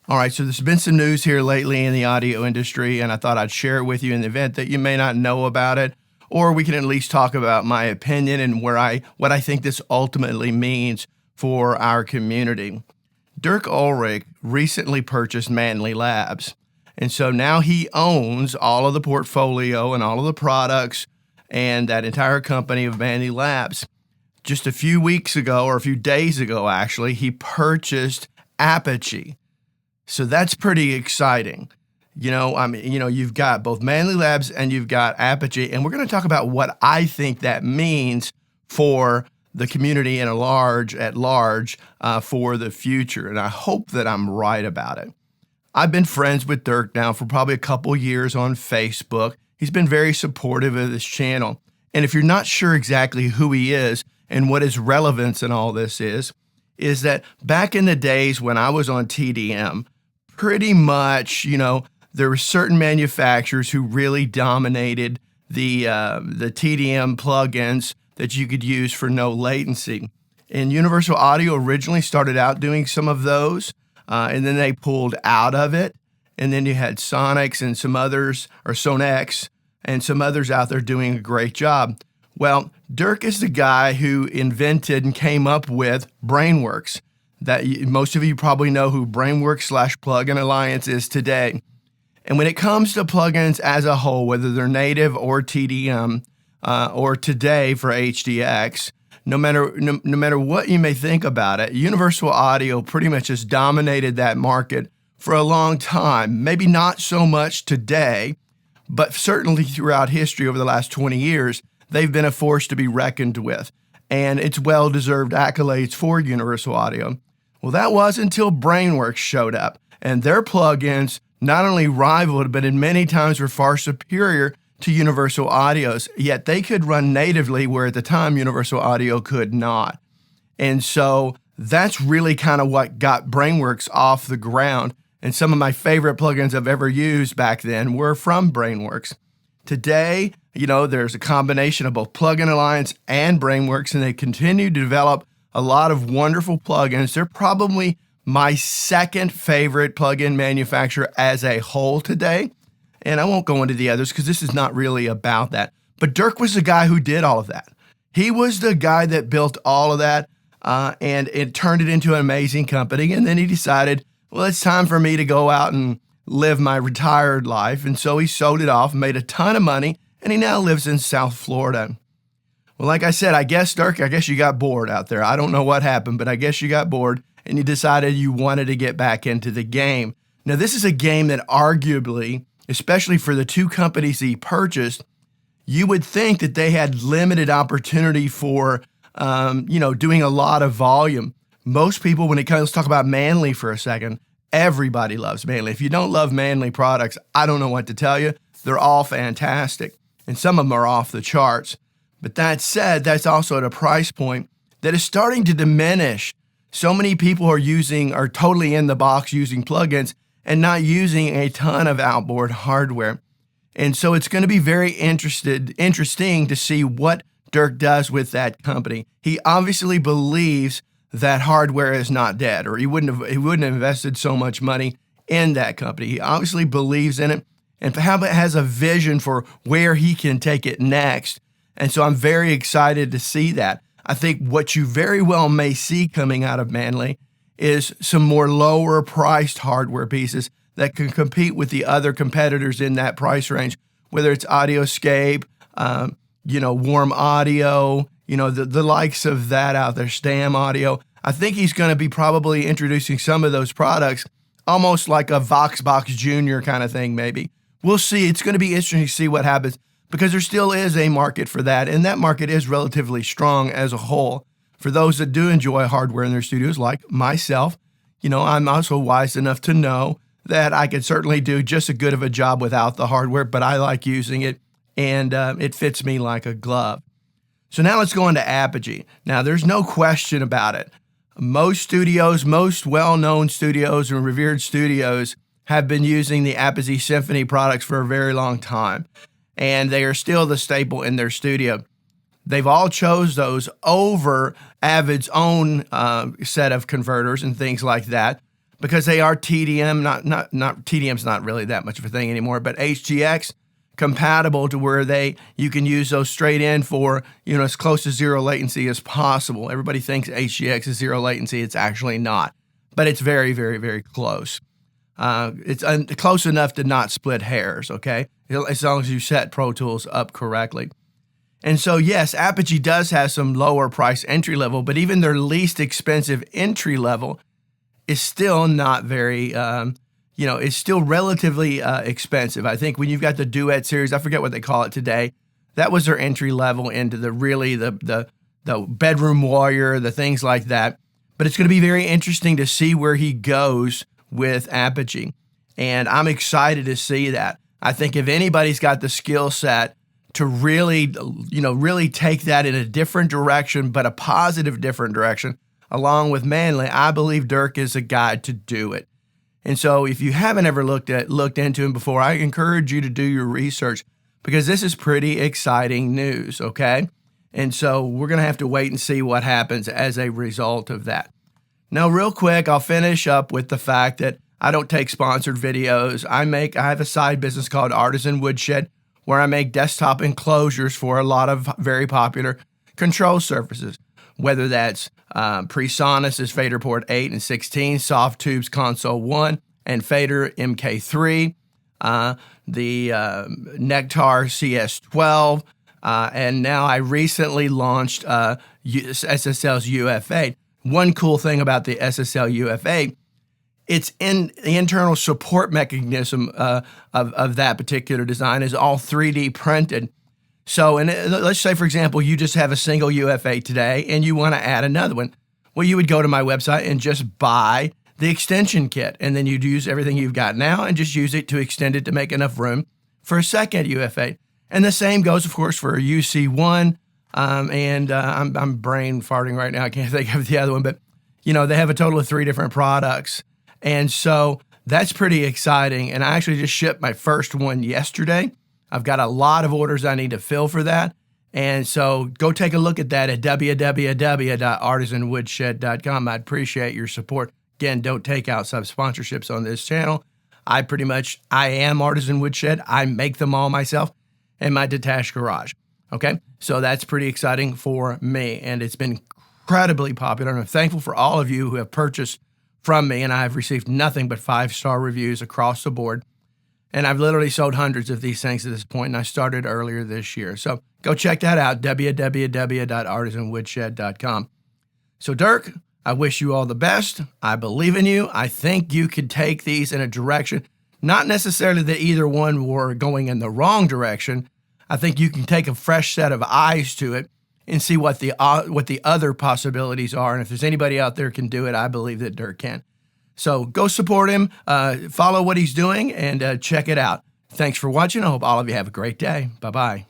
All right, so there's been some news here lately in the audio industry, and I thought I'd share it with you in the event that you may not know about it, or we can at least talk about my opinion and what I think this ultimately means for our community. Dirk Ulrich recently purchased Manley Labs, and so now he owns all of the portfolio and all of the products and that entire company of Manley Labs. Just a few weeks ago, or a few days ago actually, he purchased Apogee. So that's pretty exciting. You've got both Manley Labs and you've got Apogee, and we're going to talk about what I think that means for the community at large for the future. And I hope that I'm right about it. I've been friends with Dirk now for probably a couple years on Facebook. He's been very supportive of this channel. And if you're not sure exactly who he is and what his relevance in all this is that back in the days when I was on TDM, pretty much, there were certain manufacturers who really dominated the TDM plugins that you could use for no latency. And Universal Audio originally started out doing some of those, and then they pulled out of it. And then you had Sonics and some others, or Sonex, and some others out there doing a great job. Well, Dirk is the guy who invented and came up with Brainworks. That most of you probably know who Brainworks / Plugin Alliance is today. And when it comes to plugins as a whole, whether they're native or TDM, or today for HDX, no matter what you may think about it, Universal Audio pretty much has dominated that market for a long time. Maybe not so much today, but certainly throughout history over the last 20 years, they've been a force to be reckoned with. And it's well-deserved accolades for Universal Audio. Well, that was until Brainworks showed up, and their plugins not only rivaled, but in many times were far superior to Universal Audio's, yet they could run natively where at the time Universal Audio could not. And so that's really kind of what got Brainworks off the ground. And some of my favorite plugins I've ever used back then were from Brainworks. Today, there's a combination of both Plugin Alliance and Brainworks, and they continue to develop a lot of wonderful plugins. They're probably my second favorite plugin manufacturer as a whole today. And I won't go into the others because this is not really about that. But Dirk was the guy who did all of that. He was the guy that built all of that, and it turned it into an amazing company. And then he decided, well, it's time for me to go out and live my retired life. And so he sold it off, made a ton of money, and he now lives in South Florida. Well, like I said, Dirk, I guess you got bored out there. I don't know what happened, but I guess you got bored and you decided you wanted to get back into the game. Now, this is a game that arguably, especially for the two companies he purchased, you would think that they had limited opportunity for, doing a lot of volume. Most people, when it comes, let's talk about Manley for a second. Everybody loves Manley. If you don't love Manley products, I don't know what to tell you. They're all fantastic, and some of them are off the charts. But that said, that's also at a price point that is starting to diminish. So many people are totally in the box using plugins and not using a ton of outboard hardware. And so it's going to be very interesting to see what Dirk does with that company. He obviously believes that hardware is not dead, or he wouldn't have invested so much money in that company. He obviously believes in it and has a vision for where he can take it next. And so I'm very excited to see that. I think what you very well may see coming out of Manley is some more lower priced hardware pieces that can compete with the other competitors in that price range, whether it's Audioscape, Warm Audio, the likes of that out there, Stam Audio. I think he's going to be probably introducing some of those products, almost like a Voxbox Junior kind of thing, maybe. We'll see. It's going to be interesting to see what happens, because there still is a market for that, and that market is relatively strong as a whole. For those that do enjoy hardware in their studios, like myself, I'm also wise enough to know that I could certainly do just as good of a job without the hardware, but I like using it, and it fits me like a glove. So now let's go into Apogee. Now, there's no question about it. Most studios, most well-known studios and revered studios have been using the Apogee Symphony products for a very long time, and they are still the staple in their studio. They've all chose those over Avid's own set of converters and things like that. because they are TDM, not TDM's not really that much of a thing anymore, but HGX compatible to where you can use those straight in for, as close to zero latency as possible. Everybody thinks HGX is zero latency. It's actually not, but it's very, very, very close. It's close enough to not split hairs, okay? As long as you set Pro Tools up correctly. And so, yes, Apogee does have some lower price entry level, but even their least expensive entry level is still not very, it's still relatively expensive. I think when you've got the Duet series, I forget what they call it today, that was their entry level into the bedroom warrior, the things like that. But it's going to be very interesting to see where he goes with Apogee. And I'm excited to see that. I think if anybody's got the skill set to really take that in a different direction, but a positive different direction, along with Manley, I believe Dirk is a guy to do it. And so if you haven't ever looked into him before, I encourage you to do your research, because this is pretty exciting news, okay? And so we're going to have to wait and see what happens as a result of that. Now, real quick, I'll finish up with the fact that I don't take sponsored videos. I have a side business called Artisan Woodshed, where I make desktop enclosures for a lot of very popular control surfaces, whether that's PreSonus' Fader Port 8 and 16, Soft Tubes Console 1, and Fader MK3, the Nectar CS12, and now I recently launched SSL's UF8. One cool thing about the SSL UF8, it's in the internal support mechanism of that particular design is all 3D printed. So, let's say, for example, you just have a single UF8 today and you want to add another one. Well, you would go to my website and just buy the extension kit, and then you'd use everything you've got now and just use it to extend it to make enough room for a second UF8. And the same goes, of course, for a UC1. I'm brain farting right now. I can't think of the other one, but they have a total of 3 different products. And so that's pretty exciting. And I actually just shipped my first one yesterday. I've got a lot of orders I need to fill for that. And so go take a look at that at www.artisanwoodshed.com. I'd appreciate your support. Again, don't take out sub-sponsorships on this channel. I am Artisan Woodshed. I make them all myself in my detached garage. Okay, so that's pretty exciting for me. And it's been incredibly popular. And I'm thankful for all of you who have purchased from me. And I've received nothing but 5-star reviews across the board. And I've literally sold hundreds of these things at this point, and I started earlier this year. So go check that out, www.artisanwoodshed.com. So Dirk, I wish you all the best. I believe in you. I think you could take these in a direction, not necessarily that either one were going in the wrong direction. I think you can take a fresh set of eyes to it and see what the other possibilities are. And if there's anybody out there who can do it, I believe that Dirk can. So go support him, follow what he's doing, and check it out. Thanks for watching. I hope all of you have a great day. Bye-bye.